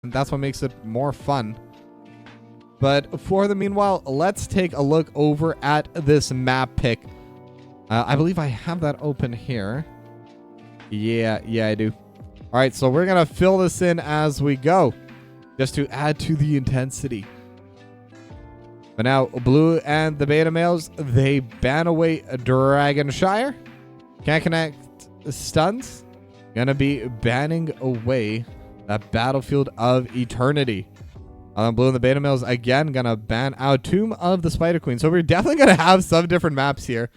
and that's what makes it more fun. But for the meanwhile, let's take a look over at this map pick. I believe I have that open here. Yeah, I do. All right, so we're going to fill this in as we go, just to add to the intensity. But now, blue and the beta males, they ban away Dragonshire. Can't connect stuns. Gonna be banning away that Battlefield of Eternity. Blue and the beta males, again, gonna ban out Tomb of the Spider Queen. So we're definitely gonna have some different maps here.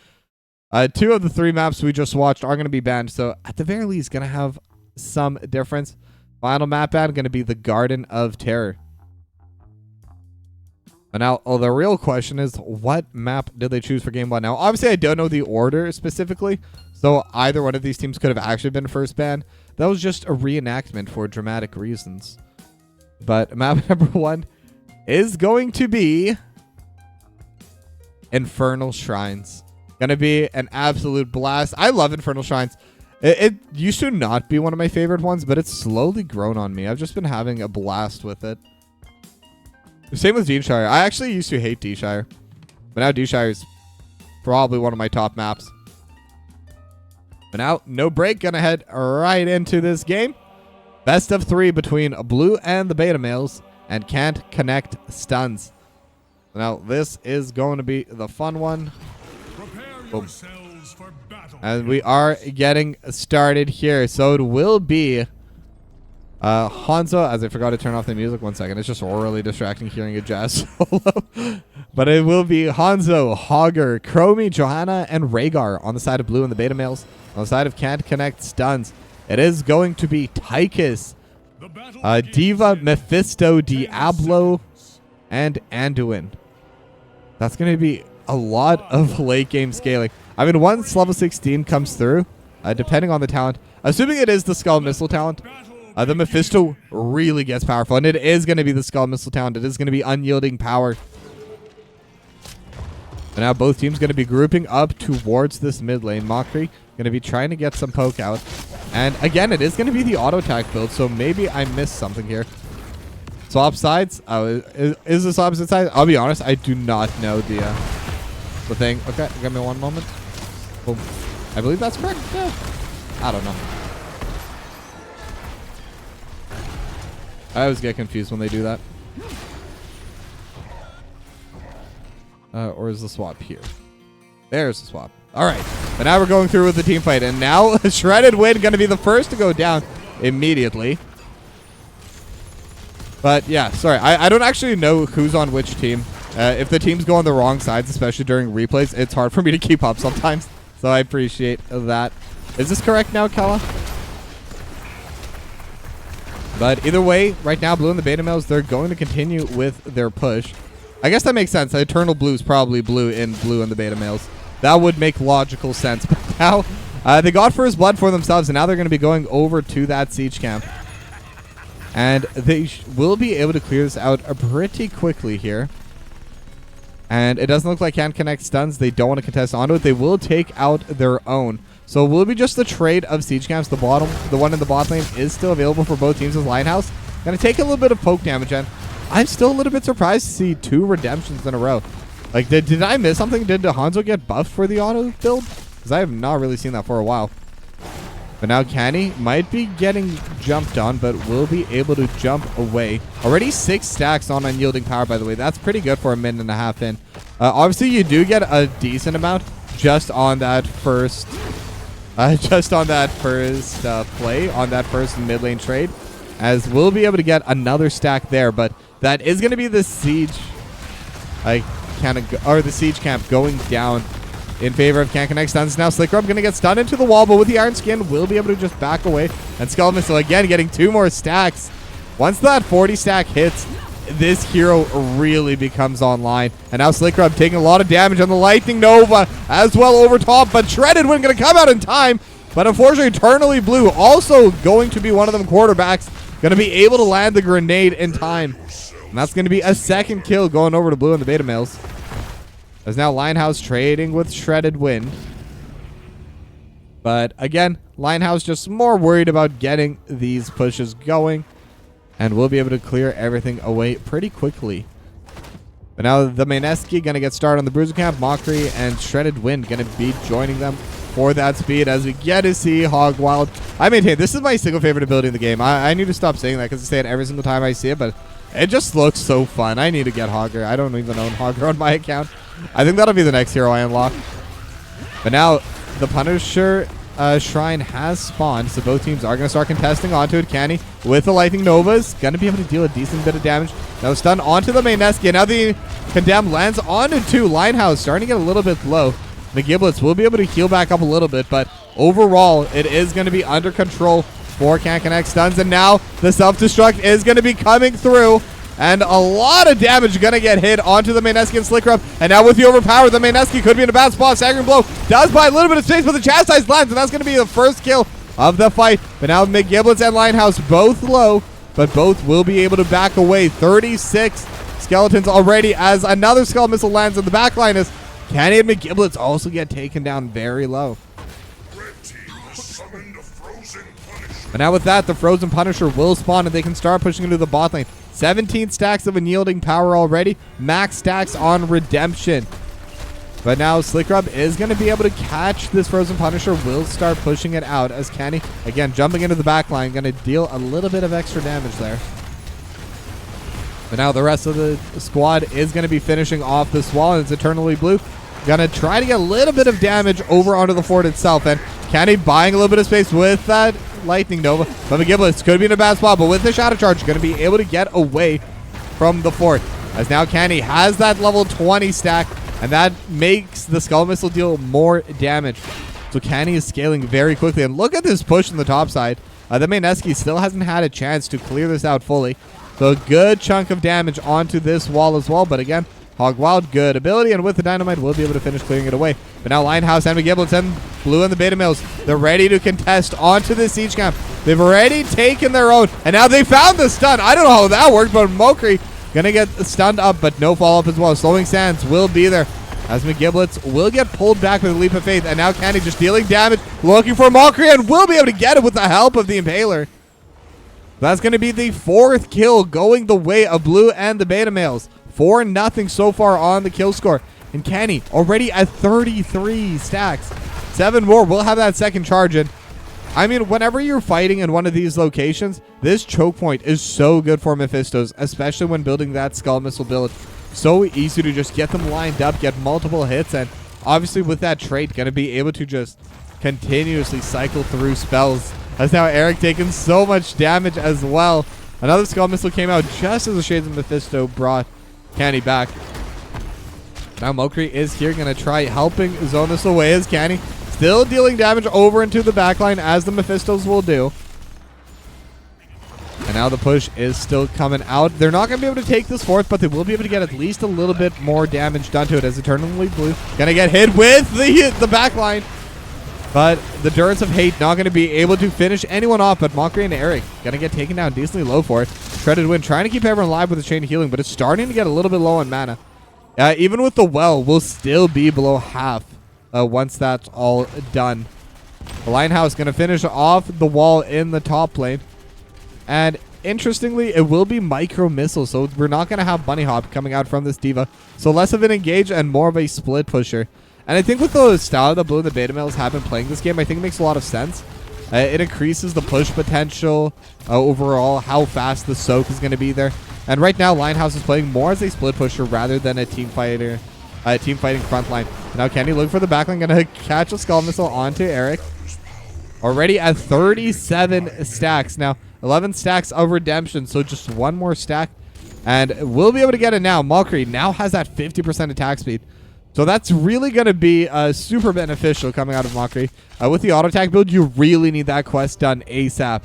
2 of the 3 maps we just watched are gonna be banned. So at the very least, gonna have some difference. Final map ban gonna be the Garden of Terror. But now, the real question is, what map did they choose for game 1? Now, obviously, I don't know the order specifically, so either one of these teams could have actually been first banned. That was just a reenactment for dramatic reasons. But map number 1 is going to be Infernal Shrines. Gonna be an absolute blast. I love Infernal Shrines. It used to not be one of my favorite ones, but it's slowly grown on me. I've just been having a blast with it. Same with Deanshire. I actually used to hate Deanshire, but now Deanshire is probably one of my top maps. But now, no break. Gonna head right into this game. Best of 3 between blue and the beta males, and can't connect stuns. Now, this is going to be the fun one. Boom. And we are getting started here. So it will be Hanzo, as I forgot to turn off the music. 1 second. It's just really distracting hearing a jazz solo. But it will be Hanzo, Hogger, Chromie, Johanna, and Rhaegar on the side of blue and the beta males. On the side of can't connect stuns, it is going to be Tychus, Diva, Mephisto, Diablo, and Anduin. That's going to be a lot of late game scaling. I mean, once level 16 comes through, depending on the talent, assuming it is the Skull Missile talent, the Mephisto really gets powerful, and it is going to be the Skull Missile talent. It is going to be unyielding power. And now both teams going to be grouping up towards this mid lane. Mockery going to be trying to get some poke out. And again, it is going to be the auto attack build, so maybe I missed something here. Swap sides? Is this opposite side? I'll be honest, I do not know the thing. Okay, give me 1 moment. Boom. I believe that's correct. Yeah. I don't know. I always get confused when they do that. Or is the swap here? There's the swap. All right. But now we're going through with the team fight. And now Shredded Wind going to be the first to go down immediately. But yeah, sorry. I don't actually know who's on which team. If the teams go on the wrong sides, especially during replays, it's hard for me to keep up sometimes. So I appreciate that. Is this correct now, Kella? But either way, right now, blue and the beta males, they're going to continue with their push. I guess that makes sense. Eternal Blue is probably blue and the beta males. That would make logical sense. But now, they got first blood for themselves, and now they're going to be going over to that siege camp. And they will be able to clear this out pretty quickly here. And it doesn't look like can't connect stuns. They don't want to contest onto it. They will take out their own. So it will be just the trade of siege camps. The one in the bot lane is still available for both teams as Linehouse. Going to take a little bit of poke damage, and I'm still a little bit surprised to see 2 redemptions in a row. Like, did I miss something? Did Hanzo get buffed for the auto build? Because I have not really seen that for a while. But now Canny might be getting jumped on, but will be able to jump away. Already 6 stacks on unyielding power, by the way. That's pretty good for a minute and a half in. Obviously, you do get a decent amount just on that first play, on that first mid lane trade, as we'll be able to get another stack there. But that is going to be the siege, the siege camp going down in favor of Can't Connect stuns. Now Slickrub going to get stunned into the wall, but with the Iron Skin, will be able to just back away. And Skull Missile again getting 2 more stacks. Once that 40 stack hits, this hero really becomes online. And now Slickrub taking a lot of damage on the Lightning Nova as well over top, but Shredded Wind going to come out in time. But unfortunately, Eternally Blue also going to be one of them quarterbacks, going to be able to land the grenade in time. And that's going to be a 2nd kill going over to blue and the beta males. As now Linehouse trading with Shredded Wind. But again, Linehouse just more worried about getting these pushes going. And we'll be able to clear everything away pretty quickly. But now the Maineski going to get started on the Bruiser Camp. Mockery and Shredded Wind going to be joining them for that speed as we get to see Hog Wild. I maintain this is my single favorite ability in the game. I need to stop saying that because I say it every single time I see it, but it just looks so fun. I need to get Hogger. I don't even own Hogger on my account. I think that'll be the next hero I unlock. But now the Punisher Shrine has spawned, so both teams are going to start contesting onto it. Canny with the Lightning Novas, going to be able to deal a decent bit of damage. Now stun onto the Maineski, and now the Condemned lands onto 2. Linehouse starting to get a little bit low. The Giblets will be able to heal back up a little bit, but overall, it is going to be under control for Can't Connect stuns, and now the self-destruct is going to be coming through, and a lot of damage going to get hit onto the Maineski and Slick Rub, and now with the overpower, the Maineski could be in a bad spot. Staggering Blow does buy a little bit of space, but the Chastise lands, and that's going to be the first kill of the fight. But now McGiblets and Linehouse both low, but both will be able to back away. 36 skeletons already as another Skull Missile lands in the back line as Canny and McGiblets also get taken down very low. But now with that, the Frozen Punisher will spawn and they can start pushing into the bot lane. 17 stacks of unyielding power already. Max stacks on Redemption. But now Slick Rub is going to be able to catch this Frozen Punisher. Will start pushing it out as Canny, again, jumping into the back line. Going to deal a little bit of extra damage there. But now the rest of the squad is going to be finishing off this wall, and it's Eternally Blue. Going to try to get a little bit of damage over onto the fort itself. And Canny buying a little bit of space with that Lightning Nova. But McGiblets could be in a bad spot, but with the Shadow Charge, going to be able to get away from the fort. As now Canny has that level 20 stack, and that makes the Skull Missile deal more damage. So Canny is scaling very quickly. And look at this push on the top side. The Maineski still hasn't had a chance to clear this out fully. So a good chunk of damage onto this wall as well. But again, Hog Wild, good ability, and with the Dynamite, we'll be able to finish clearing it away. But now Linehouse and McGiblets and Blue and the Beta Males, they're ready to contest onto the Siege Camp. They've already taken their own, and now they found the stun. I don't know how that worked, but Mokri gonna get stunned up, but no follow-up as well. Slowing Sands will be there, as McGiblets will get pulled back with a Leap of Faith, and now Candy just dealing damage, looking for Mokri, and will be able to get it with the help of the Impaler. That's going to be the 4th kill going the way of Blue and the Beta Males. 4-0 so far on the kill score. And Canny already at 33 stacks. 7 more. We'll have that second charge in. I mean, whenever you're fighting in one of these locations, this choke point is so good for Mephistos, especially when building that Skull Missile build. So easy to just get them lined up, get multiple hits, and obviously with that trait, going to be able to just continuously cycle through spells. As now Eric taking so much damage as well. Another Skull Missile came out just as the Shades of Mephisto brought Canny back. Now Mokri is here, going to try helping zone this away as Canny still dealing damage over into the backline as the Mephistos will do. And now the push is still coming out. They're not going to be able to take this fourth, but they will be able to get at least a little bit more damage done to it as Eternally Blue going to get hit with the backline. But the Durance of Hate not going to be able to finish anyone off, but Mokri and Eric going to get taken down decently low for it. Shredded Wind trying to keep everyone alive with the Chain of Healing, but it's starting to get a little bit low on mana. Even with the well, we'll still be below half once that's all done. The Linehouse going to finish off the wall in the top lane. And interestingly, it will be Micro Missile, so we're not going to have Bunny Hop coming out from this Diva. So less of an engage and more of a split pusher. And I think with the style that Blue and the Beta Males have been playing this game, I think it makes a lot of sense. It increases the push potential overall, how fast the soak is going to be there. And right now, Linehouse is playing more as a split pusher rather than a team fighting front line. Now Candy looking for the backline, going to catch a Skull Missile onto Eric. Already at 37 stacks. Now, 11 stacks of Redemption, so just one more stack. And we'll be able to get it now. Mokri now has that 50% attack speed. So that's really going to be super beneficial coming out of Mokri. With the auto attack build, you really need that quest done ASAP.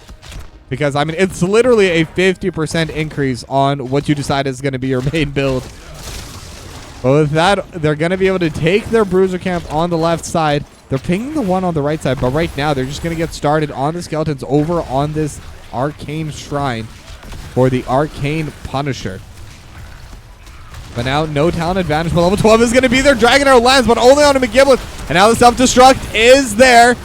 Because, I mean, it's literally a 50% increase on what you decide is going to be your main build. But with that, they're going to be able to take their Bruiser Camp on the left side. They're pinging the one on the right side, but right now they're just going to get started on the Skeletons over on this Arcane Shrine for the Arcane Punisher. But now, no talent advantage, but level 12 is going to be there. Dragon Arrow lands, but only on a McGiblets. And now the self-destruct is there.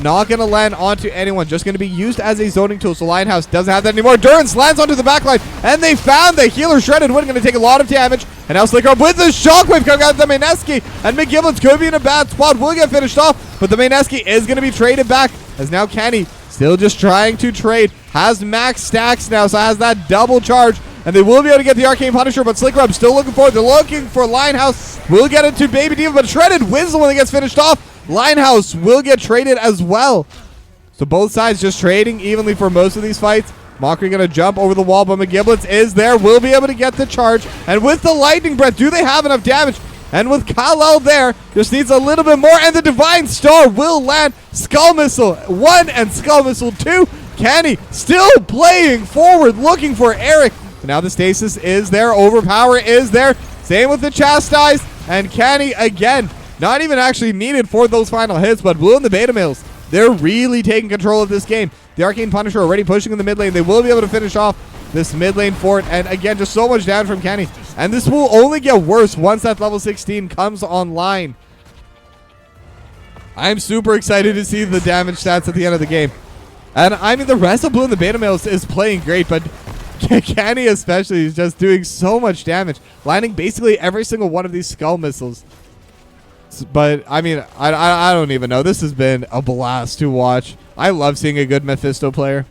not going to land onto anyone. Just going to be used as a zoning tool. So Lionhouse doesn't have that anymore. Durance lands onto the backline, and they found the healer. Shredded Wind going to take a lot of damage. And now Slicker with the shockwave coming out of the Maineski. And McGiblins could be in a bad spot. Will get finished off, but the Maineski is going to be traded back, as now Kenny still just trying to trade. Has max stacks now, so has that double charge. And they will be able to get the Arcane Punisher, but Slick Rub still looking for it. They're looking for Lionhouse. Will get it to Baby Diva, but Shredded Wins the one that gets finished off. Lionhouse will get traded as well. So both sides just trading evenly for most of these fights. Mockery going to jump over the wall, but McGiblets is there. Will be able to get the charge. And with the Lightning Breath, do they have enough damage? And with Kal-El there, just needs a little bit more. And the Divine Star will land. Skull Missile 1 and Skull Missile 2. Kenny still playing forward, looking for Eric. But now the Stasis is there. Overpower is there. Same with the Chastise. And Kenny, again, not even actually needed for those final hits, but Blue and the Beta Males, they're really taking control of this game. The Arcane Punisher already pushing in the mid lane. They will be able to finish off this mid lane fort. And again, just so much down from Kenny. And this will only get worse once that level 16 comes online. I'm super excited to see the damage stats at the end of the game. And I mean, the rest of Blue and the Beta Males is playing great, but Kenny especially is just doing so much damage, landing basically every single one of these skull missiles. But I mean, I don't even know. This has been a blast to watch. I love seeing a good Mephisto player.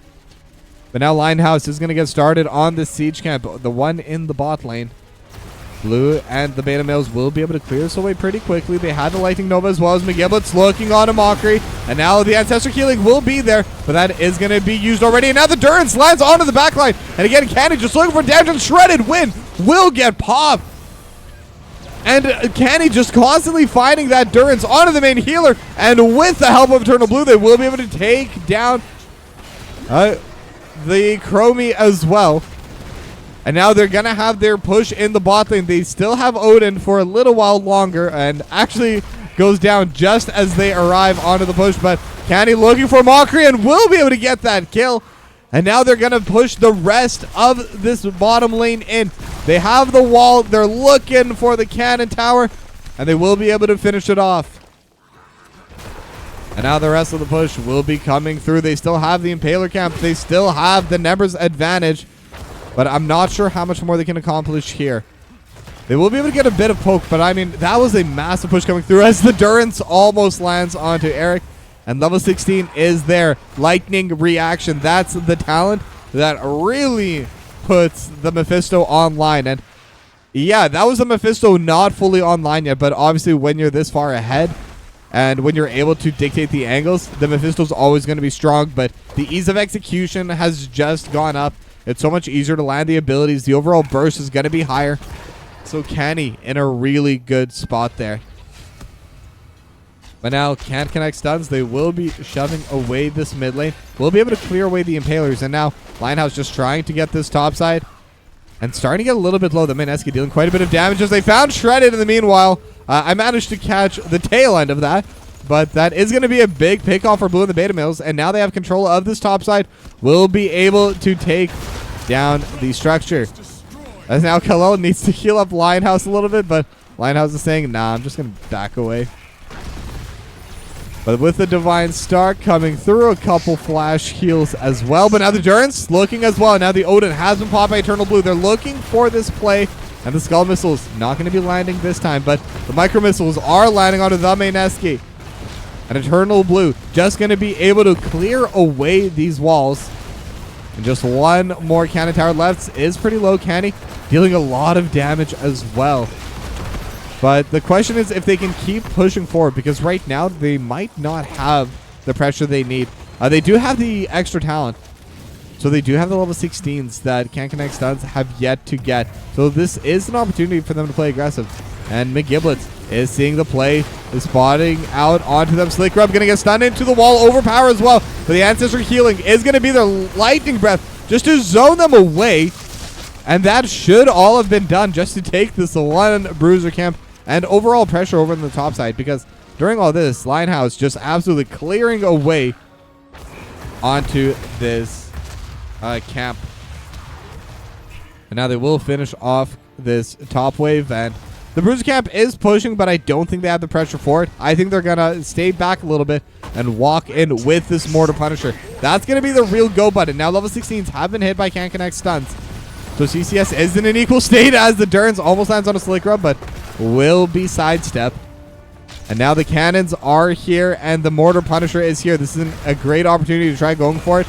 But now Lionhouse is going to get started on the siege camp, the one in the bot lane. Blue and the Beta Males will be able to clear this away pretty quickly. They had the Lightning Nova as well as McGiblets looking on a Mockery. And now the Ancestor Healing will be there, but that is going to be used already. And now the Durance lands onto the backline. And again, Kenny just looking for damage, and Shredded Wind will get popped. And Kenny just constantly finding that Durance onto the main healer. And with the help of Eternal Blue, they will be able to take down the Chromie as well. And now they're going to have their push in the bot lane. They still have Odin for a little while longer, and actually goes down just as they arrive onto the push. But Kenny looking for Mockery and will be able to get that kill. And now they're going to push the rest of this bottom lane in. They have the wall. They're looking for the cannon tower, and they will be able to finish it off. And now the rest of the push will be coming through. They still have the Impaler camp. They still have the numbers advantage. But I'm not sure how much more they can accomplish here. They will be able to get a bit of poke, but I mean, that was a massive push coming through as the Durance almost lands onto Eric. And level 16 is there. Lightning Reaction. That's the talent that really puts the Mephisto online. And yeah, that was a Mephisto not fully online yet, but obviously when you're this far ahead and when you're able to dictate the angles, the Mephisto's always going to be strong, but the ease of execution has just gone up. It's so much easier to land the abilities. The overall burst is going to be higher. So Kenny in a really good spot there. But now can't connect stuns. They will be shoving away this mid lane. We'll be able to clear away the Impalers. And now Lionhouse just trying to get this top side. And starting to get a little bit low. The Maineski dealing quite a bit of damage as they found Shredded in the meanwhile. I managed to catch the tail end of that. But that is going to be a big pick-off for Blue and the Beta Males. And now they have control of this top side. Will be able to take down the structure. As now Kal-El needs to heal up Lionhouse a little bit. But Lionhouse is saying, nah, I'm just going to back away. But with the Divine Star coming through, a couple flash heals as well. But now the Durance looking as well. Now the Odin has been popped by Eternal Blue. They're looking for this play. And the Skull Missiles not going to be landing this time. But the Micro Missiles are landing onto the Maineski. And Eternal Blue just going to be able to clear away these walls. And just one more cannon tower left is pretty low. Kenny dealing a lot of damage as well. But the question is if they can keep pushing forward, because right now they might not have the pressure they need. They do have the extra talent. So they do have the level 16s that Can't Connect Stuns have yet to get. So this is an opportunity for them to play aggressive. And McGiblets is seeing the play, is spotting out onto them. Slick Rub going to get stunned into the wall, overpower as well. But the Ancestor Healing is going to be their Lightning Breath just to zone them away. And that should all have been done just to take this one Bruiser camp and overall pressure over on the top side. Because during all this, Lionhouse just absolutely clearing away onto this camp. And now they will finish off this top wave. And the Bruiser camp is pushing, but I don't think they have the pressure for it. I think they're going to stay back a little bit and walk in with this Mortar Punisher. That's going to be the real go button. Now level 16s have been hit by Can't Connect stuns. So CCS is in an equal state as the Durns almost lands on a Slick Rub, but will be sidestep. And now the cannons are here and the Mortar Punisher is here. This is a great opportunity to try going for it.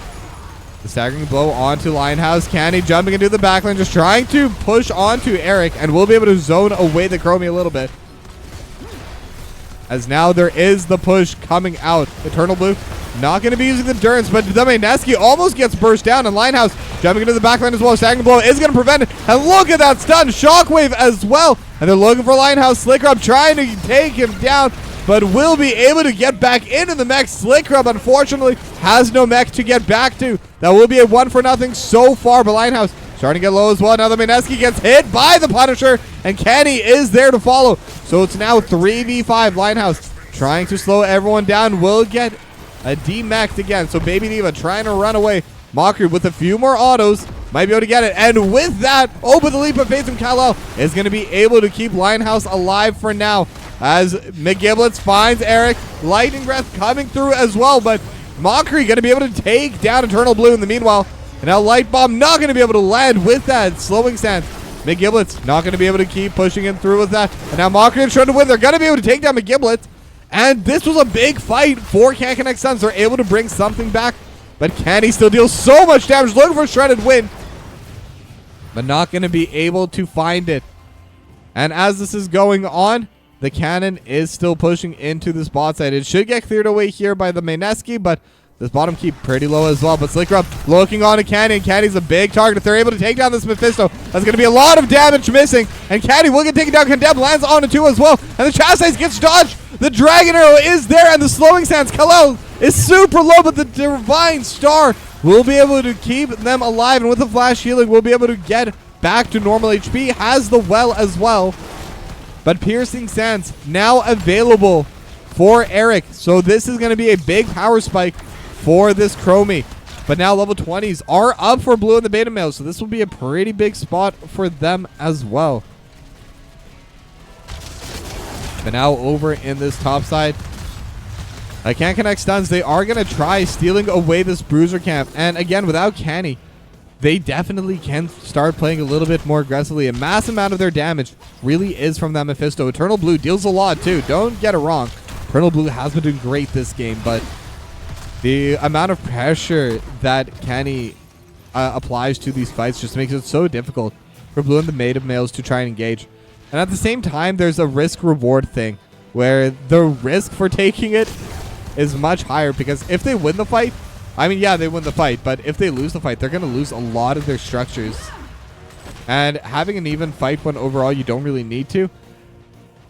The staggering blow onto Lionhouse. Canny jumping into the backline, just trying to push onto Eric, and will be able to zone away the Chromie a little bit. As now there is the push coming out. Eternal Blue not going to be using the Durns, but the Mayneski almost gets burst down, and Lionhouse jumping into the backline as well. Staggering blow is going to prevent it, and look at that stun. Shockwave as well, and they're looking for Lionhouse. Slick Rub trying to take him down, but will be able to get back into the mech. Slick Rub, unfortunately, has no mech to get back to. That will be a 1-for-0 so far, but Lionhouse starting to get low as well. Now the Mayneski gets hit by the Punisher, and Kenny is there to follow. So it's now 3v5. Lionhouse trying to slow everyone down. Will get a D-mech'd again. So Baby Diva trying to run away. Mockery with a few more autos might be able to get it. And with that, with the leap of faith from Kal-El is going to be able to keep Lionhouse alive for now. As McGiblets finds Eric. Lightning Breath coming through as well, but Mockery going to be able to take down Eternal Blue in the meanwhile. And now Light Bomb not going to be able to land with that slowing stance. McGiblets not going to be able to keep pushing him through with that. And now Mockery is trying to win. They're going to be able to take down McGiblets. And this was a big fight for Can't Connect Suns. They're able to bring something back. But Canny still deals so much damage. Looking for a shredded win. But not going to be able to find it. And as this is going on, the cannon is still pushing into this bot side. It should get cleared away here by the Mayneski, but this bottom keep pretty low as well. But Slick Rub looking on to Canny, and Canny's a big target. If they're able to take down this Mephisto, that's going to be a lot of damage missing. And Canny will get taken down. Condemned lands on it too as well. And the Chastise gets dodged. The Dragon Arrow is there, and the slowing stance. Kal-El is super low, but the Divine Star will be able to keep them alive. And with the flash healing, we'll be able to get back to normal HP. Has the well as well. But Piercing Sands now available for Eric. So this is going to be a big power spike for this Chromie. But now level 20s are up for Blue and the Beta Males. So this will be a pretty big spot for them as well. But now over in this top side, I Can't Connect stuns. They are going to try stealing away this Bruiser camp. And again, without Canny, they definitely can start playing a little bit more aggressively. A mass amount of their damage really is from that Mephisto. Eternal Blue deals a lot too. Don't get it wrong. Eternal Blue has been doing great this game, but the amount of pressure that Canny applies to these fights just makes it so difficult for Blue and the Maid of Males to try and engage. And at the same time, there's a risk-reward thing where the risk for taking it is much higher, because if they win the fight, I mean, yeah, they win the fight, but if they lose the fight, they're going to lose a lot of their structures. And having an even fight when overall you don't really need to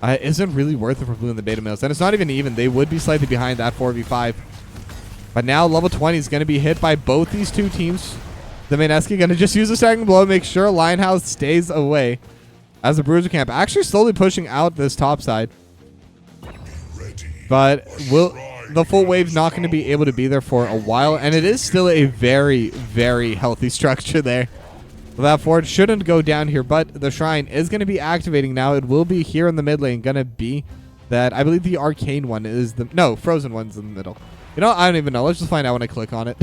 isn't really worth it for Blue and the Beta Males. And it's not even even. They would be slightly behind that 4v5. But now level 20 is going to be hit by both these two teams. The Mayneski going to just use a staggering blow, make sure Lionhouse stays away. As the Bruiser camp actually slowly pushing out this top side. But the full wave's not going to be able to be there for a while, and it is still a very, very healthy structure there. That Ford shouldn't go down here, but the Shrine is going to be activating now. It will be here in the mid lane. Going to be that, I believe the Arcane one is the... No, Frozen one's in the middle. You know, I don't even know. Let's just find out when I click on it.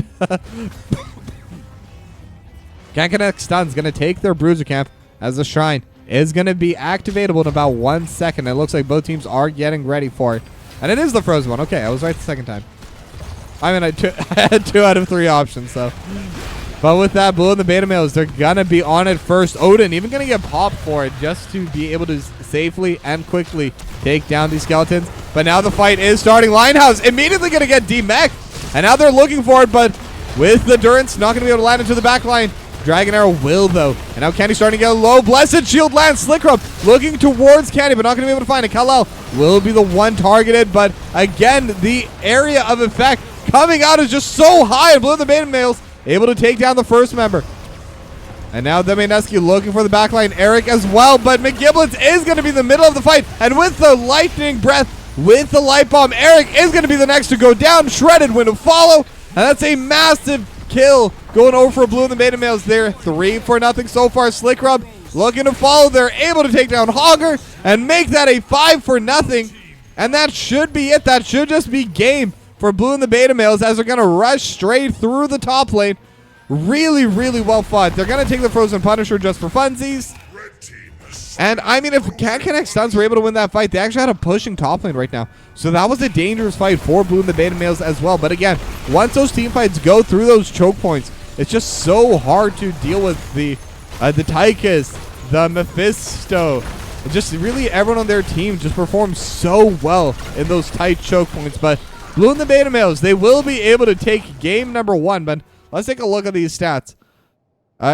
Can't Connect Stun's going to take their Bruiser camp as the Shrine is going to be activatable in about 1 second. It looks like both teams are getting ready for it. And it is the Frozen one. Okay, I was right the second time. I mean, I had 2 out of 3 options, so. But with that, Blue and the Beta Males, they're going to be on it first. Odin even going to get popped for it just to be able to safely and quickly take down these skeletons. But now the fight is starting. Lionhouse immediately going to get D-mech. And now they're looking for it, but with the Durance, not going to be able to land into the back line. Dragon Arrow will, though. And now Candy starting to get low. Blessed Shield lands. Slick Rub looking towards Candy, but not going to be able to find it. Kal-El will be the one targeted, but again, the area of effect coming out is just so high. And Blue and the Beta Males able to take down the first member. And now the Mayneski looking for the backline. Eric as well, but McGiblets is going to be in the middle of the fight. And with the Lightning Breath, with the Light Bomb, Eric is going to be the next to go down. Shredded Wind to follow. And that's a massive kill going over for Blue and the Beta Males there. 3-0 so far. Slick Rub looking to follow. They're able to take down Hogger and make that a 5-0. And that should be it. That should just be game for blue and the beta males as they're going to rush straight through the top lane. Really, really well fought. They're going to take the Frozen Punisher just for funsies. And, I mean, if Can't Connect Stuns were able to win that fight, they actually had a pushing top lane right now. So that was a dangerous fight for blue and the beta males as well. But again, once those team fights go through those choke points, it's just so hard to deal with the Tychus, the Mephisto. Just really everyone on their team just performs so well in those tight choke points. But blue and the beta males, they will be able to take game number 1. But let's take a look at these stats.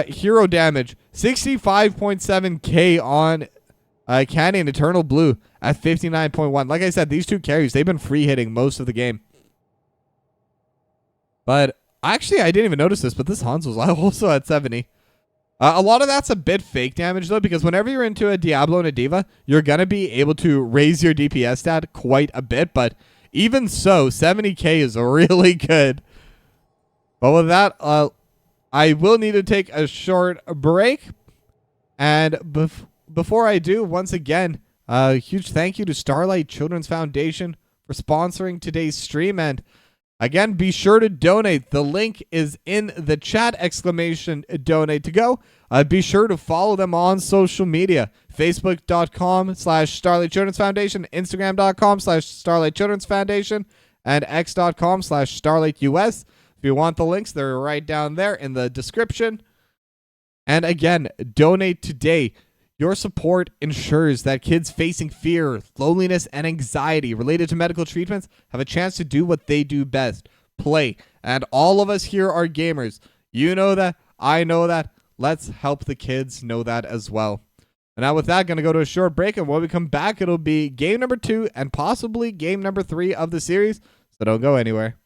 Hero damage, 65.7k on Candy and Eternal Blue at 59.1. Like I said, these two carries, they've been free hitting most of the game. But actually, I didn't even notice this, but this Hanzo's also at 70. A lot of that's a bit fake damage, though, because whenever you're into a Diablo and a Diva, you're going to be able to raise your DPS stat quite a bit. But even so, 70k is really good. But with that, I will need to take a short break. And before I do, once again, a huge thank you to Starlight Children's Foundation for sponsoring today's stream. And again, be sure to donate. The link is in the chat, !donate to go. Be sure to follow them on social media. Facebook.com/Starlight Children's Foundation, Instagram.com/Starlight Children's Foundation, and X.com/Starlight US. If you want the links, they're right down there in the description. And again, donate today. Your support ensures that kids facing fear, loneliness, and anxiety related to medical treatments have a chance to do what they do best, play. And all of us here are gamers. You know that. I know that. Let's help the kids know that as well. And now with that, going to go to a short break. And when we come back, it'll be game number 2 and possibly game number 3 of the series. So don't go anywhere.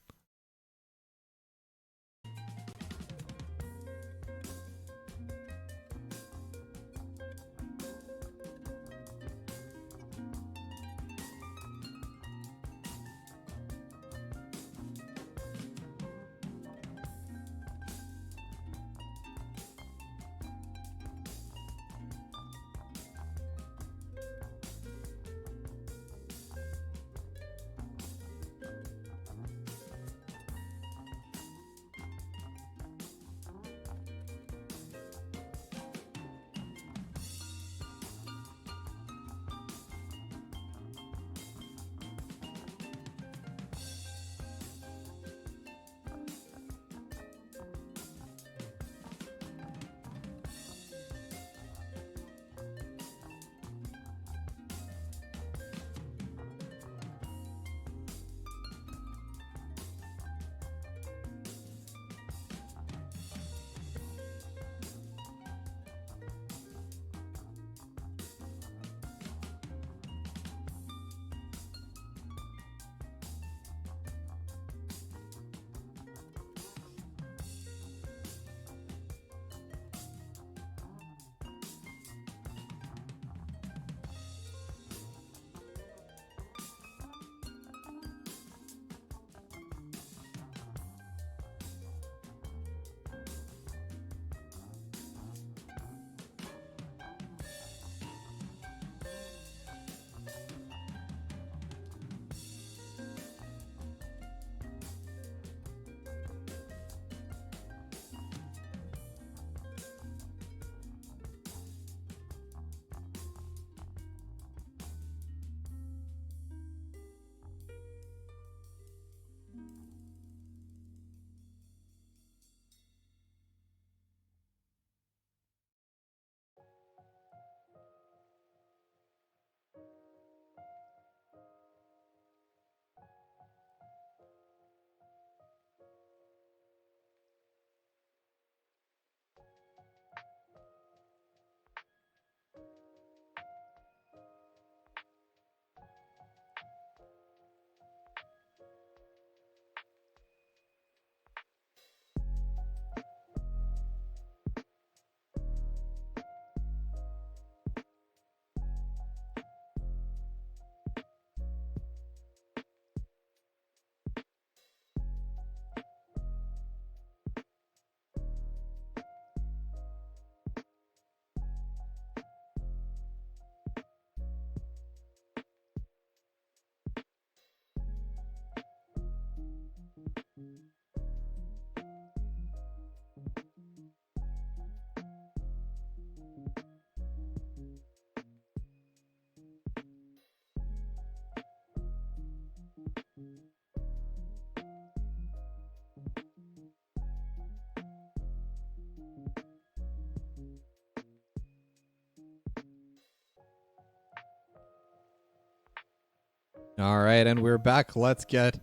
All right, and we're back. Let's get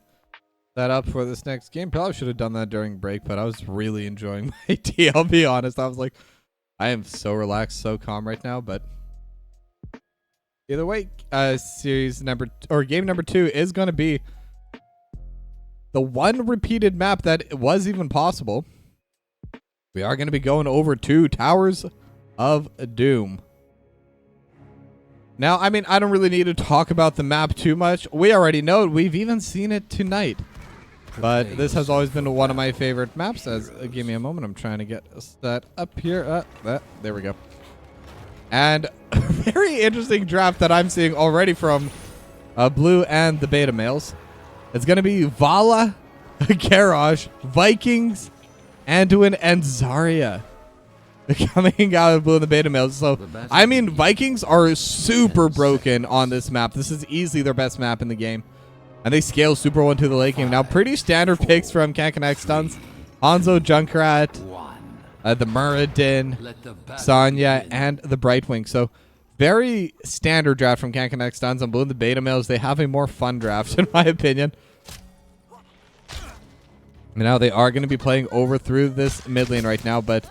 set up for this next game. Probably should have done that during break, but I was really enjoying my tea. I'll be honest. I was like, I am so relaxed, so calm right now. But either way, game number 2 is going to be the one repeated map that was even possible. We are going to be going over to Towers of Doom. Now, I mean, I don't really need to talk about the map too much. We already know it. We've even seen it tonight. But this has always been one of my favorite maps. Give me a moment. I'm trying to get that up here. There we go. And a very interesting draft that I'm seeing already from Blue and the Beta Males. It's going to be Vala, Garage, Vikings, Anduin, and Zarya coming out of Blue and the Beta Males. So, I mean, Vikings are super broken on this map. This is easily their best map in the game. And they scale super well into the late game. Now, pretty standard picks from Kankanek Stuns. Hanzo, Junkrat, the Muradin, Sonya, and the Brightwing. So, very standard draft from Kankanek Stuns. On Blue and the Beta Males, they have a more fun draft, in my opinion. Now, they are going to be playing over through this mid lane right now, but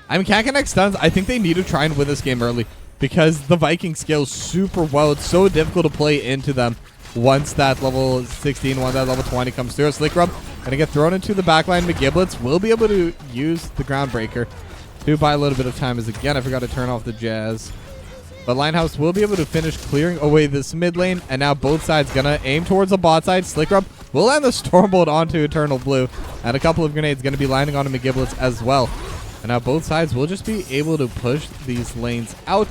I mean, Kankanek Stuns, I think they need to try and win this game early because the Vikings scale super well. It's so difficult to play into them once that level 16, once that level 20 comes through. Slick Rub going to get thrown into the backline. McGiblets will be able to use the Groundbreaker to buy a little bit of time. As again, I forgot to turn off the Jazz. But Linehouse will be able to finish clearing away this mid lane. And now both sides going to aim towards the bot side. Slick Rub will land the Stormbolt onto Eternal Blue. And a couple of grenades going to be landing onto McGiblets as well. And now both sides will just be able to push these lanes out.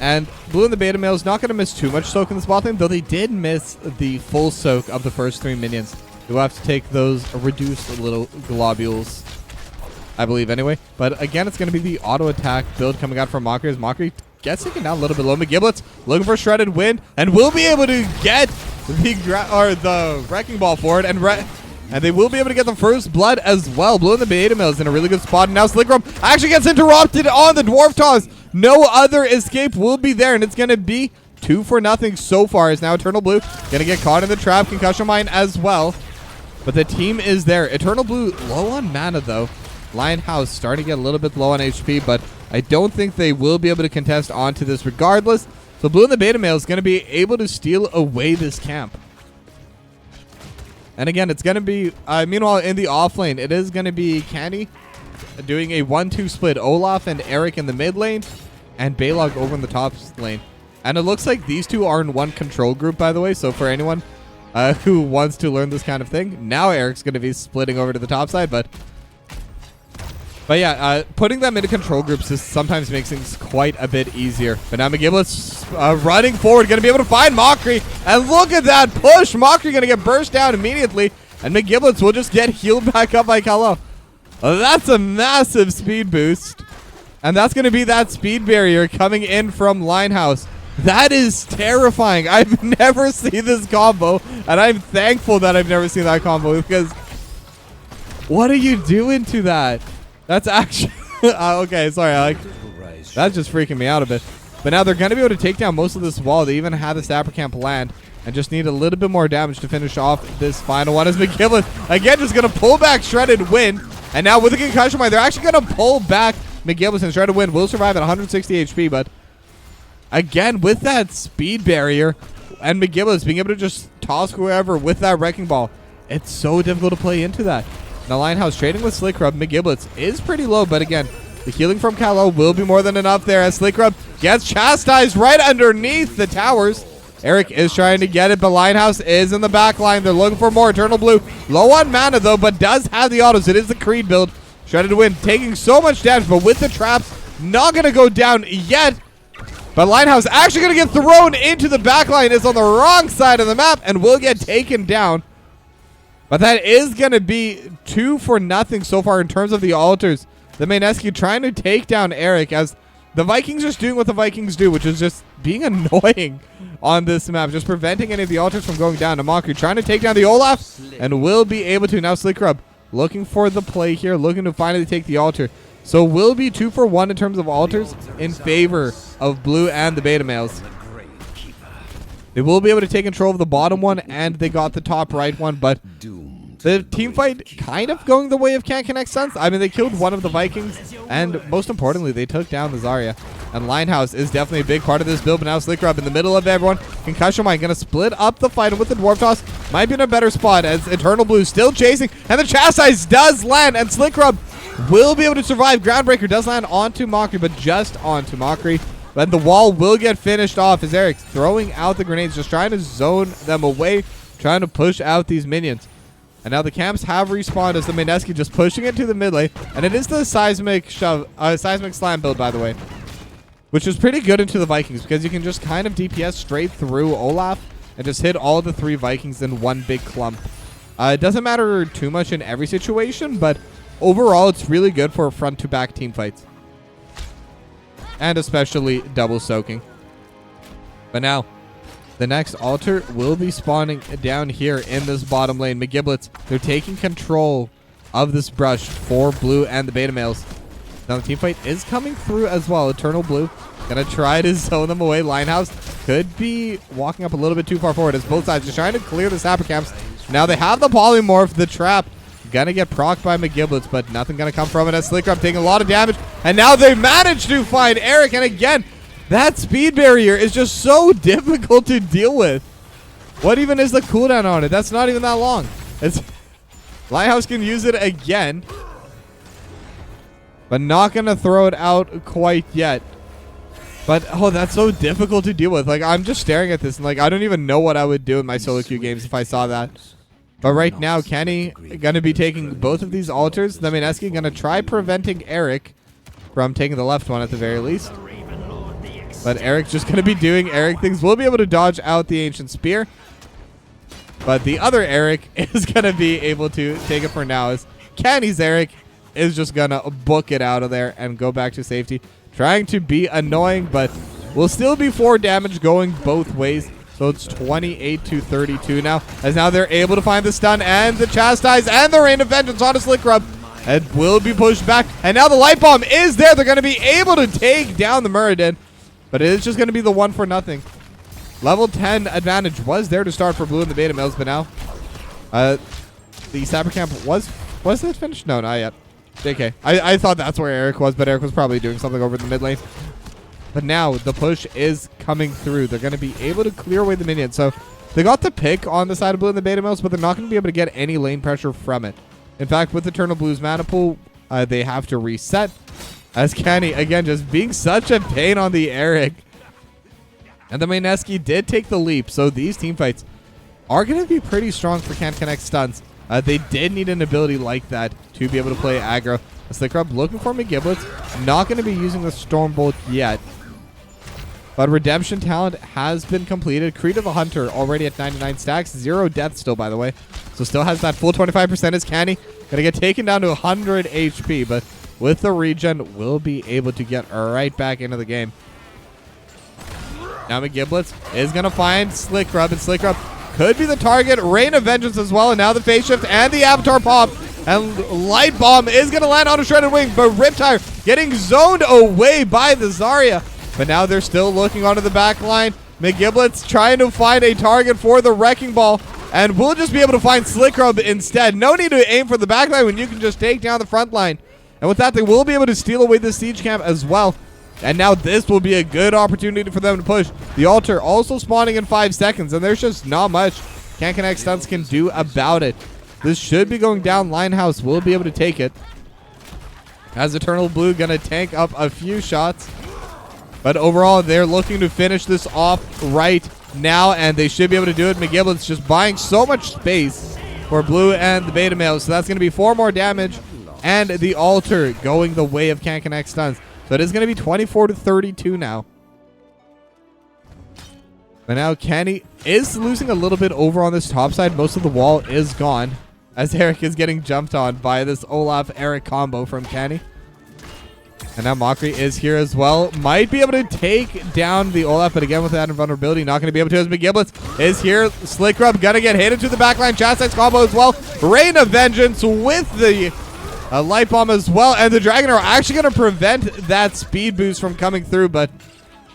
And Blue and the Beta Male is not going to miss too much soak in this bot lane, though they did miss the full soak of the first 3 minions. You'll have to take those reduced little globules, I believe, anyway. But again, it's going to be the auto attack build coming out from Mockery as Mockery gets taken down a little bit low. McGiblets looking for Shredded Wind and will be able to get the Wrecking Ball forward and they will be able to get the first blood as well. Blue and the Beta Male is in a really good spot. And now Slickrum actually gets interrupted on the Dwarf Toss. No other escape will be there. And it's going to be 2-0 so far. As now Eternal Blue going to get caught in the trap. Concussion Mine as well. But the team is there. Eternal Blue low on mana though. Lionhouse starting to get a little bit low on HP. But I don't think they will be able to contest onto this regardless. So Blue and the Beta Male is going to be able to steal away this camp. And again, it's going to be, meanwhile, in the off lane, it is going to be Candy doing a 1-2 split. Olaf and Eric in the mid lane, and Balog over in the top lane. And it looks like these two are in one control group, by the way. So for anyone who wants to learn this kind of thing, now Eric's going to be splitting over to the top side. But yeah, putting them into control groups just sometimes makes things quite a bit easier. But now McGiblet's running forward, going to be able to find Mockery. And look at that push. Mockery going to get burst down immediately. And McGiblets will just get healed back up by Kalo. That's a massive speed boost. And that's going to be that speed barrier coming in from Linehouse. That is terrifying. I've never seen this combo. And I'm thankful that I've never seen that combo because what are you doing to that? That's actually... okay, sorry. That's just freaking me out a bit. But now they're going to be able to take down most of this wall. They even have the Sapper Camp land and just need a little bit more damage to finish off this final one. As McGiblin, again, just going to pull back Shredded Wind. And now with the Concussion Mine, they're actually going to pull back McGiblin. And Shredded Wind will survive at 160 HP. But again, with that speed barrier and McGiblin being able to just toss whoever with that Wrecking Ball, it's so difficult to play into that. Now, Linehouse trading with Slick Rub. McGiblets is pretty low, but again, the healing from Kalo will be more than enough there as Slick Rub gets chastised right underneath the towers. Eric is trying to get it, but Linehouse is in the back line. They're looking for more. Eternal Blue low on mana, though, but does have the autos. It is the Creed build. Shredded Wind taking so much damage, but with the traps, not going to go down yet. But Linehouse actually going to get thrown into the back line. It's on the wrong side of the map and will get taken down. But that is going to be 2-0 so far in terms of the altars. The Mainescu trying to take down Eric as the Vikings just doing what the Vikings do, which is just being annoying on this map, just preventing any of the altars from going down. Mockery trying to take down the Olaf and will be able to. Now Slick Rub looking for the play here, looking to finally take the altar. So will be 2-for-1 in terms of altars in favor of Blue and the Beta Males. They will be able to take control of the bottom one, and they got the top right one, but the team fight kind of going the way of Can't Connect Stunts. I mean, they killed one of the Vikings, and most importantly, they took down the Zarya. And Linehouse is definitely a big part of this build, but now Slickrub in the middle of everyone. Concussion Mine going to split up the fight, and with the Dwarf Toss, might be in a better spot as Eternal Blue still chasing, and the Chastise does land, and Slickrub will be able to survive. Groundbreaker does land onto Mockery, but just onto Mockery. But the wall will get finished off as Eric's throwing out the grenades, just trying to zone them away, trying to push out these minions. And now the camps have respawned as the Mineski just pushing it to the mid lane. And it is the Seismic Slam build, by the way, which is pretty good into the Vikings because you can just kind of DPS straight through Olaf and just hit all of the 3 Vikings in one big clump. It doesn't matter too much in every situation, but overall it's really good for front-to-back team fights. And especially double soaking. But now, the next altar will be spawning down here in this bottom lane. McGiblets, they're taking control of this brush for Blue and the Beta Males. Now the team fight is coming through as well. Eternal Blue gonna try to zone them away. Linehouse could be walking up a little bit too far forward as both sides just trying to clear the Sapper camps. Now they have the Polymorph, the trap. Gonna get procced by McGiblets, but nothing gonna come from it as Slickrub taking a lot of damage. And now they managed to find Eric. And again, that speed barrier is just so difficult to deal with. What even is the cooldown on it? That's not even that long. It's Lighthouse can use it again, but not gonna throw it out quite yet. But oh, that's so difficult to deal with. Like, I'm just staring at this and like I don't even know what I would do in my solo queue games if I saw that. But right now, Kenny going to be taking both of these altars. The Mineski going to try preventing Eric from taking the left one at the very least. But Eric just going to be doing Eric things. We'll be able to dodge out the Ancient Spear. But the other Eric is going to be able to take it for now. As Kenny's Eric is just going to book it out of there and go back to safety. Trying to be annoying, but will still be 4 damage going both ways. So it's 28 to 32 now. As now they're able to find the stun and the Chastise and the Rain of Vengeance on a Slickrub. It will be pushed back. And now the Light Bomb is there. They're going to be able to take down the Muradin. But it is just going to be the 1-for-0. Level 10 advantage was there to start for Blue and the Beta Males. But now the Sapper Camp was it finished? No, not yet. JK. I thought that's where Eric was, but Eric was probably doing something over in the mid lane. But now the push is coming through. They're going to be able to clear away the minions. So they got the pick on the side of Blue and the Beta Males, but they're not going to be able to get any lane pressure from it. In fact, with Eternal Blue's mana pool, they have to reset. As Kenny, again, just being such a pain on the Eric. And the Mineski did take the leap. So these team fights are going to be pretty strong for Can't Connect Stunts. They did need an ability like that to be able to play aggro. Slickrub looking for McGiblets. Not going to be using the Stormbolt yet. But Redemption Talent has been completed. Creed of the Hunter already at 99 stacks. 0 death still, by the way. So still has that full 25% as Canny. Going to get taken down to 100 HP. But with the regen, will be able to get right back into the game. Now McGiblets is going to find Slickrub. And Slickrub could be the target. Rain of Vengeance as well. And now the Phase Shift and the Avatar Pop. And Light Bomb is going to land on a Shredded Wing. But Riptire getting zoned away by the Zarya. But now they're still looking onto the back line. McGiblets trying to find a target for the Wrecking Ball. And we'll just be able to find Slickrub instead. No need to aim for the back line when you can just take down the front line. And with that, they will be able to steal away the siege camp as well. And now this will be a good opportunity for them to push. The altar also spawning in 5 seconds. And there's just not much Can't Connect Stunts can do about it. This should be going down. Linehouse will be able to take it. As Eternal Blue going to tank up a few shots. But overall, they're looking to finish this off right now, and they should be able to do it. McGiblets just buying so much space for Blue and the Beta Males. So that's going to be 4 more damage, and the altar going the way of Can't Connect Stuns. So it is going to be 24 to 32 now. But now Kenny is losing a little bit over on this top side. Most of the wall is gone, as Eric is getting jumped on by this Olaf-Eric combo from Kenny. And now Mockery is here as well. Might be able to take down the Olaf, but again with that invulnerability, not going to be able to as McGiblets is here. Slickrub going to get hit into the backline. Chastise combo as well. Rain of Vengeance with the Light Bomb as well. And the Dragon Arrow actually going to prevent that speed boost from coming through. But,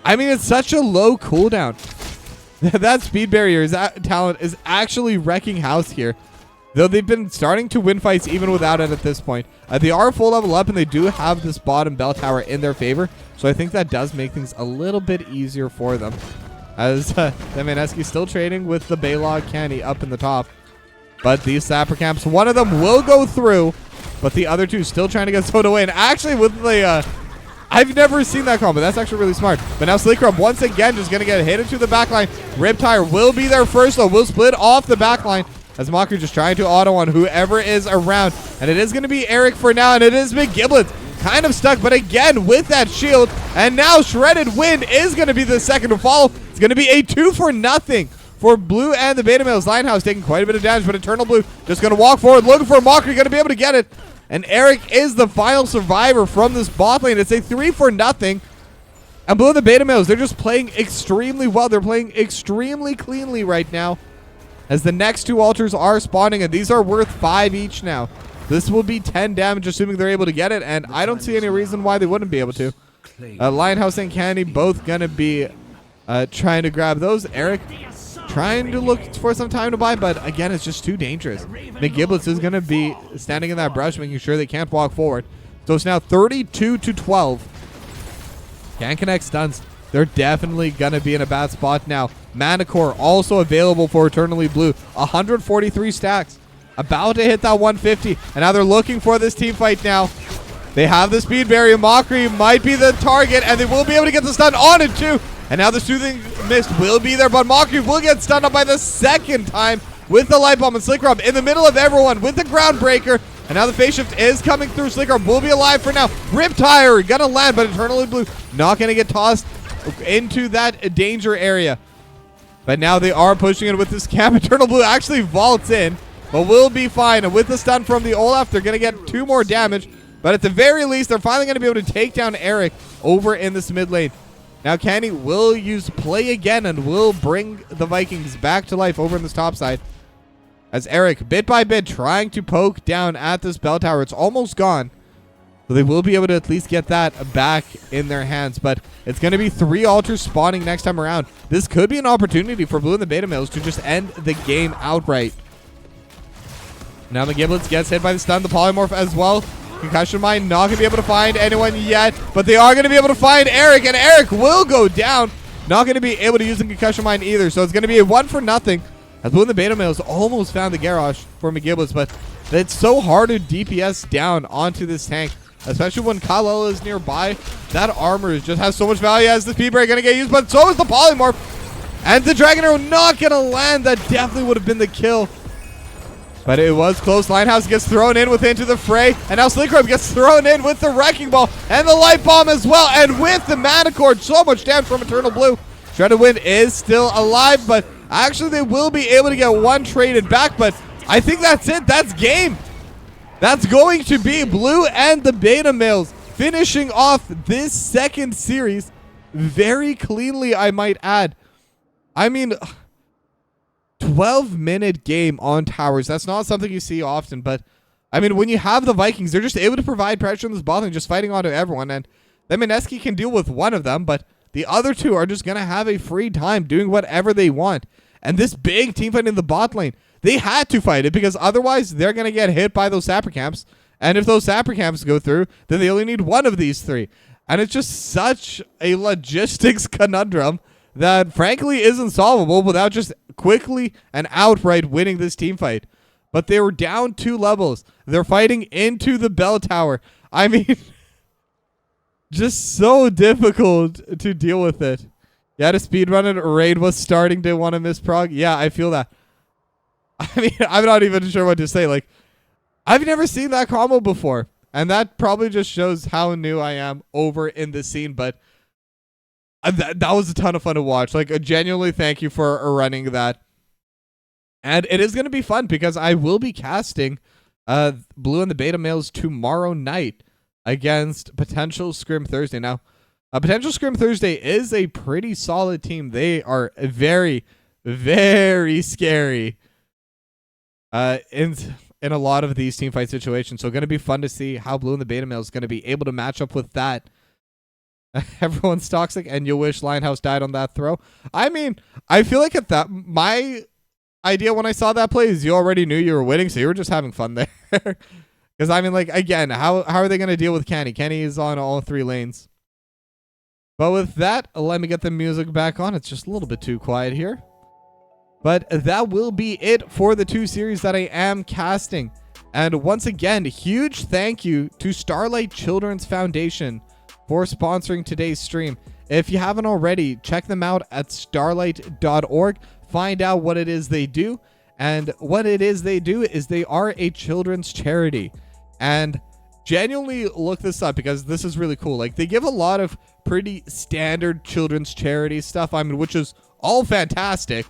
I mean, it's such a low cooldown. That speed barrier talent is actually wrecking house here. Though they've been starting to win fights even without it at this point. They are full level up, and they do have this bottom bell tower in their favor. So I think that does make things a little bit easier for them. As Demaneski still trading with the Baylog Canny up in the top. But these Sapper Camps, one of them will go through, but the other two still trying to get stowed away. And actually with the... I've never seen that combo. That's actually really smart. But now Slikrub once again just going to get hit into the backline. Riptire will be there first, though. Will split off the backline. As Mockery just trying to auto on whoever is around. And it is going to be Eric for now. And it is McGiblets. Kind of stuck, but again with that shield. And now Shredded Wind is going to be the second to follow. It's going to be a 2-for-0 for Blue and the Beta Males. Linehouse taking quite a bit of damage, but Eternal Blue just going to walk forward, looking for Mockery. Going to be able to get it. And Eric is the final survivor from this bot lane. It's a 3-for-0. And Blue and the Beta Males, they're just playing extremely well. They're playing extremely cleanly right now. As the next two altars are spawning, and these are worth 5 each now. This will be 10 damage, assuming they're able to get it, and I don't see any reason why they wouldn't be able to. Lionhouse and Candy both going to be trying to grab those. Eric trying to look for some time to buy, but again, it's just too dangerous. McGiblets is going to be standing in that brush, making sure they can't walk forward. So it's now 32-12. Can't connect stuns. They're definitely going to be in a bad spot now. Manicore also available for Eternally Blue. 143 stacks. About to hit that 150. And now they're looking for this team fight now. They have the speed barrier. Mockery might be the target, and they will be able to get the stun on it too. And now the Soothing Mist will be there, but Mockery will get stunned up by the second time with the Light Bomb. And Slikrub in the middle of everyone with the Groundbreaker. And now the phase shift is coming through. Slikrub will be alive for now. Riptire gonna land, but Eternally Blue not gonna get tossed into that danger area. But now they are pushing it with this camp. Eternal Blue actually vaults in, but will be fine. And with the stun from the Olaf, they're gonna get 2 more damage. But at the very least, they're finally gonna be able to take down Eric over in this mid lane. Now Candy will use play again and will bring the Vikings back to life over in this top side. As Eric, bit by bit, trying to poke down at this bell tower. It's almost gone. So they will be able to at least get that back in their hands. But it's going to be 3 altars spawning next time around. This could be an opportunity for Blue and the Beta Males to just end the game outright. Now the Giblets gets hit by the stun. The Polymorph as well. Concussion Mine not going to be able to find anyone yet. But they are going to be able to find Eric. And Eric will go down. Not going to be able to use the Concussion Mine either. So it's going to be a 1-for-0. As Blue and the Beta Males almost found the garage for McGiblets. But it's so hard to DPS down onto this tank. Especially when Kal-El is nearby. That armor just has so much value as the speed break going to get used. But so is the Polymorph. And the Dragon Arrow not going to land. That definitely would have been the kill. But it was close. Linehouse gets thrown in into the fray. And now Slikrub gets thrown in with the Wrecking Ball. And the Light Bomb as well. And with the Mana Cord. So much damage from Eternal Blue. Shredded Wind is still alive. But actually they will be able to get one traded back. But I think that's it. That's game. That's going to be Blue and the Beta Males finishing off this second series very cleanly, I might add. I mean, 12-minute game on towers. That's not something you see often, but I mean, when you have the Vikings, they're just able to provide pressure in this bot lane, just fighting onto everyone. And Demaneski can deal with one of them, but the other two are just going to have a free time doing whatever they want. And this big team fight in the bot lane, they had to fight it because otherwise they're going to get hit by those Sapper Camps. And if those Sapper Camps go through, then they only need one of these 3. And it's just such a logistics conundrum that frankly isn't solvable without just quickly and outright winning this team fight. But they were down 2 levels. They're fighting into the bell tower. I mean, just so difficult to deal with it. You had to speedrun it. Raid was starting to want to miss prog. Yeah, I feel that. I mean, I'm not even sure what to say. Like, I've never seen that combo before. And that probably just shows how new I am over in the scene. But that was a ton of fun to watch. Like, genuinely thank you for running that. And it is going to be fun because I will be casting Blue and the Beta Males tomorrow night against Potential Scrim Thursday. Now, Potential Scrim Thursday is a pretty solid team. They are very, very scary in a lot of these team fight situations. So going to be fun to see how Blue and the Beta Males is going to be able to match up with that. Everyone's toxic, and you wish Linehouse died on that throw. I mean, I feel like at that, my idea when I saw that play is you already knew you were winning, so you were just having fun there. Because I mean, like, again, how are they going to deal with Kenny? Kenny is on all 3 lanes. But with that, let me get the music back on. It's just a little bit too quiet here. But that will be it for the 2 series that I am casting. And once again, huge thank you to Starlight Children's Foundation for sponsoring today's stream. If you haven't already, check them out at starlight.org. Find out what it is they do. And what it is they do is they are a children's charity. And genuinely look this up because this is really cool. Like, they give a lot of pretty standard children's charity stuff, I mean, which is all fantastic.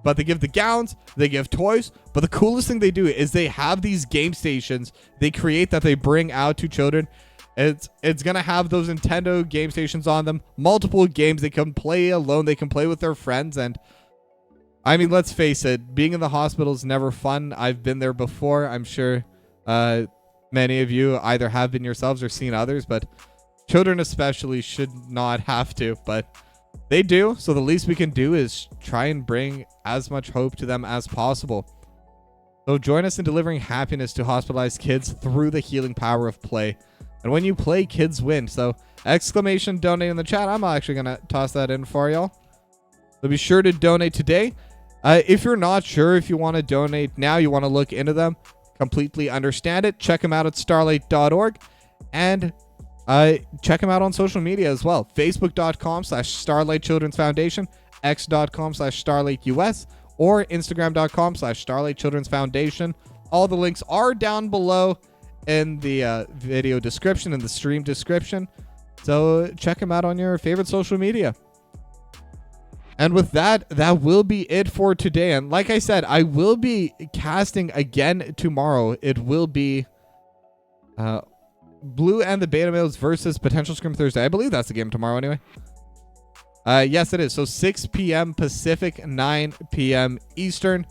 But they give the gowns, they give toys, but the coolest thing they do is they have these game stations they create that they bring out to children. It's gonna have those Nintendo game stations on them, multiple games they can play alone, they can play with their friends, and I mean, let's face it, being in the hospital is never fun. I've been there before. I'm sure many of you either have been yourselves or seen others, but children especially should not have to, but they do. So the least we can do is try and bring as much hope to them as possible. So join us in delivering happiness to hospitalized kids through the healing power of play. And when you play, kids win. So exclamation donate in the chat. I'm actually going to toss that in for y'all. So be sure to donate today. If you're not sure if you want to donate now, you want to look into them, completely understand it, check them out at starlight.org. And check them out on social media as well. Facebook.com/Starlight Children's Foundation, X.com/StarlightUS, or Instagram.com/Starlight Children's Foundation. All the links are down below in the video description and the stream description. So check them out on your favorite social media. And with that, that will be it for today. And like I said, I will be casting again tomorrow. It will be Blue and the Beta Males versus Potential Scrim Thursday. I believe that's the game tomorrow anyway. Yes, it is. So 6 p.m. Pacific, 9 p.m. Eastern.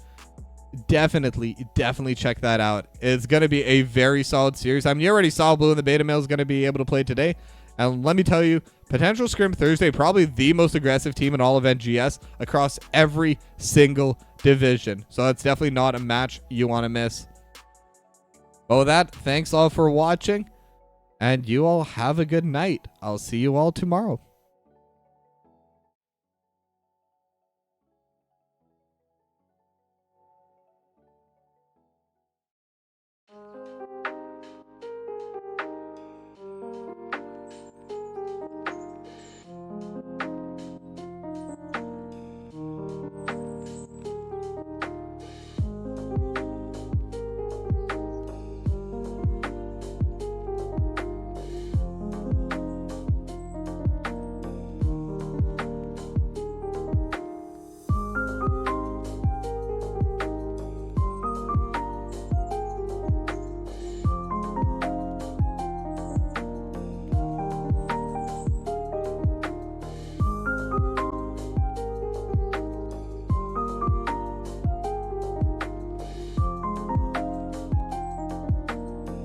Definitely check that out. It's going to be a very solid series. I mean, you already saw Blue and the Beta Males going to be able to play today. And let me tell you, Potential Scrim Thursday, probably the most aggressive team in all of NGS across every single division. So that's definitely not a match you want to miss. But with that, thanks all for watching. And you all have a good night. I'll see you all tomorrow.